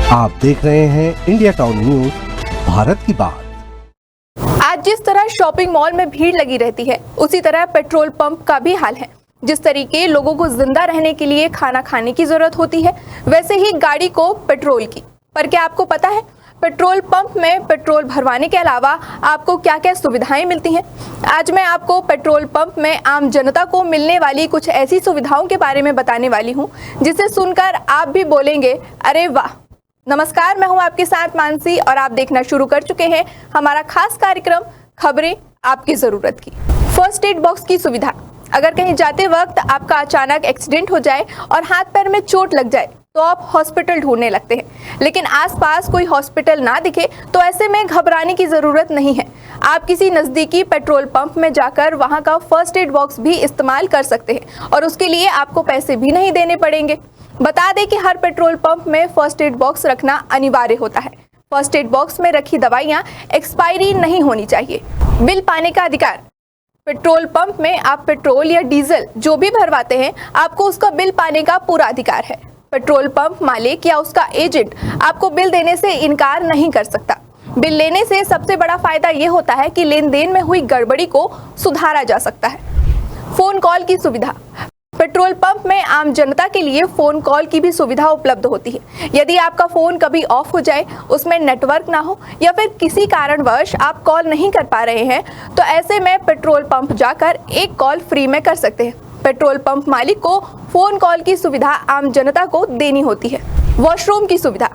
आप देख रहे हैं इंडिया टाउन न्यूज, भारत की बात। आज जिस तरह शॉपिंग मॉल में भीड़ लगी रहती है, उसी तरह पेट्रोल पंप का भी हाल है। जिस तरीके लोगों को जिंदा रहने के लिए खाना खाने की जरूरत होती है, वैसे ही गाड़ी को पेट्रोल की। पर क्या आपको पता है पेट्रोल पंप में पेट्रोल भरवाने के अलावा आपको क्या क्या सुविधाएं मिलती हैं? आज मैं आपको पेट्रोल पंप में आम जनता को मिलने वाली कुछ ऐसी सुविधाओं के बारे में बताने वाली हूं, जिसे सुनकर आप भी बोलेंगे, अरे वाह। नमस्कार, मैं हूं आपके साथ मानसी और आप देखना शुरू कर चुके हैं हमारा खास कार्यक्रम खबरें आपकी जरूरत की। फर्स्ट एड बॉक्स की सुविधा। अगर कहीं जाते वक्त आपका अचानक एक्सीडेंट हो जाए और हाथ पैर में चोट लग जाए तो आप हॉस्पिटल ढूंढने लगते हैं, लेकिन आसपास कोई हॉस्पिटल ना दिखे तो ऐसे में घबराने की जरूरत नहीं है। आप किसी नजदीकी पेट्रोल पंप में जाकर वहां का फर्स्ट एड बॉक्स भी इस्तेमाल कर सकते हैं और उसके लिए आपको पैसे भी नहीं देने पड़ेंगे। बता दें कि हर पेट्रोल पंप में फर्स्ट एड बॉक्स रखना अनिवार्य होता है। फर्स्ट एड बॉक्स में रखी दवाइयां एक्सपायरी नहीं होनी चाहिए। बिल पाने का अधिकार। पेट्रोल पंप में आप पेट्रोल या डीजल जो भी भरवाते हैं, आपको उसका बिल पाने का पूरा अधिकार है। पेट्रोल पंप मालिक या उसका एजेंट आपको बिल देने से इनकार नहीं कर सकता। बिल लेने से सबसे बड़ा फायदा ये होता है कि लेन देन में हुई गड़बड़ी को सुधारा जा सकता है। फोन कॉल की सुविधा। पेट्रोल पंप में आम जनता के लिए फोन कॉल की भी सुविधा उपलब्ध होती है। यदि आपका फोन कभी ऑफ हो जाए, उसमें नेटवर्क ना हो या फिर किसी कारणवश आप कॉल नहीं कर पा रहे हैं, तो ऐसे में पेट्रोल पंप जाकर एक कॉल फ्री में कर सकते हैं। पेट्रोल पंप मालिक को फोन कॉल की सुविधा आम जनता को देनी होती है। वॉशरूम की सुविधा।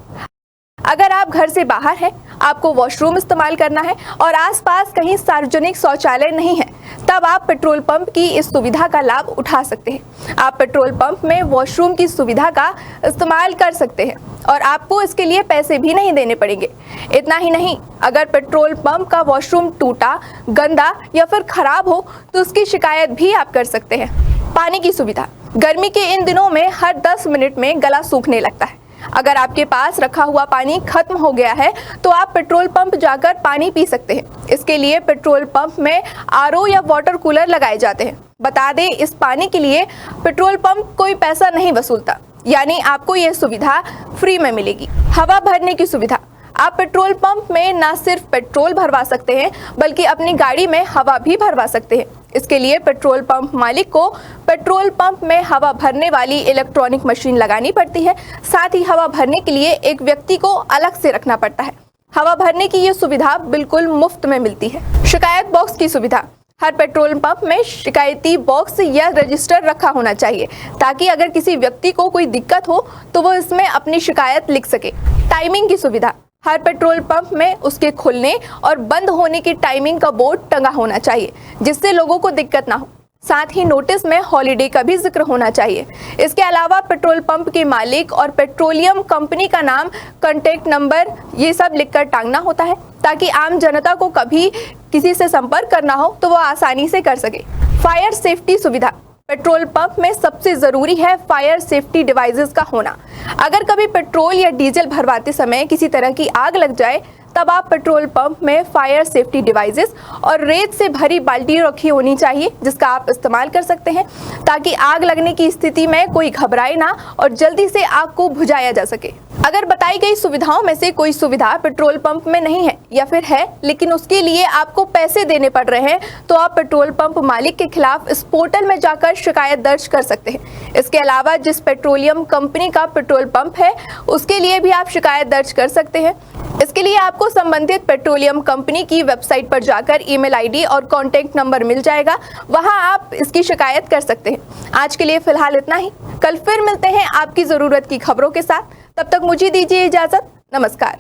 अगर आप घर से बाहर हैं, आपको वॉशरूम इस्तेमाल करना है और आसपास कहीं सार्वजनिक शौचालय नहीं है, तब आप पेट्रोल पंप की इस सुविधा का लाभ उठा सकते हैं। आप पेट्रोल पंप में वॉशरूम की सुविधा का इस्तेमाल कर सकते हैं और आपको इसके लिए पैसे भी नहीं देने पड़ेंगे। इतना ही नहीं, अगर पेट्रोल पंप का वॉशरूम टूटा, गंदा या फिर खराब हो तो उसकी शिकायत भी आप कर सकते हैं। पानी की सुविधा। गर्मी के इन दिनों में हर 10 मिनट में गला सूखने लगता है। अगर आपके पास रखा हुआ पानी खत्म हो गया है तो आप पेट्रोल पंप जाकर पानी पी सकते हैं। इसके लिए पेट्रोल पंप में आरओ या वाटर कूलर लगाए जाते हैं। बता दें, इस पानी के लिए पेट्रोल पंप कोई पैसा नहीं वसूलता, यानी आपको यह सुविधा फ्री में मिलेगी। हवा भरने की सुविधा। आप पेट्रोल पंप में न सिर्फ पेट्रोल भरवा सकते हैं, बल्कि अपनी गाड़ी में हवा भी भरवा सकते हैं। इसके लिए पेट्रोल पंप मालिक को पेट्रोल पंप में हवा भरने वाली इलेक्ट्रॉनिक मशीन लगानी पड़ती है। साथ ही हवा भरने के लिए एक व्यक्ति को अलग से रखना पड़ता है। हवा भरने की ये सुविधा बिल्कुल मुफ्त में मिलती है। शिकायत बॉक्स की सुविधा। हर पेट्रोल पंप में शिकायती बॉक्स या रजिस्टर रखा होना चाहिए, ताकि अगर किसी व्यक्ति को कोई दिक्कत हो तो वो इसमें अपनी शिकायत लिख सके। टाइमिंग की सुविधा। हर पेट्रोल पंप में उसके खुलने और बंद होने की टाइमिंग का बोर्ड टंगा होना चाहिए, जिससे लोगों को दिक्कत ना हो। साथ ही नोटिस में हॉलिडे का भी जिक्र होना चाहिए। इसके अलावा पेट्रोल पंप के मालिक और पेट्रोलियम कंपनी का नाम, कॉन्टैक्ट नंबर, ये सब लिखकर टांगना होता है, ताकि आम जनता को कभी किसी से संपर्क करना हो तो वो आसानी से कर सके। फायर सेफ्टी सुविधा। पेट्रोल पंप में सबसे जरूरी है फायर सेफ्टी डिवाइसेस का होना। अगर कभी पेट्रोल या डीजल भरवाते समय किसी तरह की आग लग जाए, तब आप पेट्रोल पंप में फायर सेफ्टी डिवाइसेस और रेत से भरी बाल्टी रखी होनी चाहिए, जिसका आप इस्तेमाल कर सकते हैं, ताकि आग लगने की स्थिति में कोई घबराए ना और जल्दी से आग को बुझाया जा सके। अगर बताई गई सुविधाओं में से कोई सुविधा पेट्रोल पंप में नहीं है या फिर है लेकिन उसके लिए आपको पैसे देने पड़ रहे हैं, तो आप पेट्रोल पंप मालिक के खिलाफ इस पोर्टल में जाकर शिकायत दर्ज कर सकते हैं। इसके अलावा जिस पेट्रोलियम कंपनी का पेट्रोल पंप है, उसके लिए भी आप शिकायत दर्ज कर सकते हैं। इसके लिए आपको संबंधित पेट्रोलियम कंपनी की वेबसाइट पर जाकर ईमेल आईडी और कॉन्टैक्ट नंबर मिल जाएगा, वहां आप इसकी शिकायत कर सकते हैं। आज के लिए फिलहाल इतना ही। कल फिर मिलते हैं आपकी जरूरत की खबरों के साथ। तब तक मुझे दीजिए इजाजत। नमस्कार।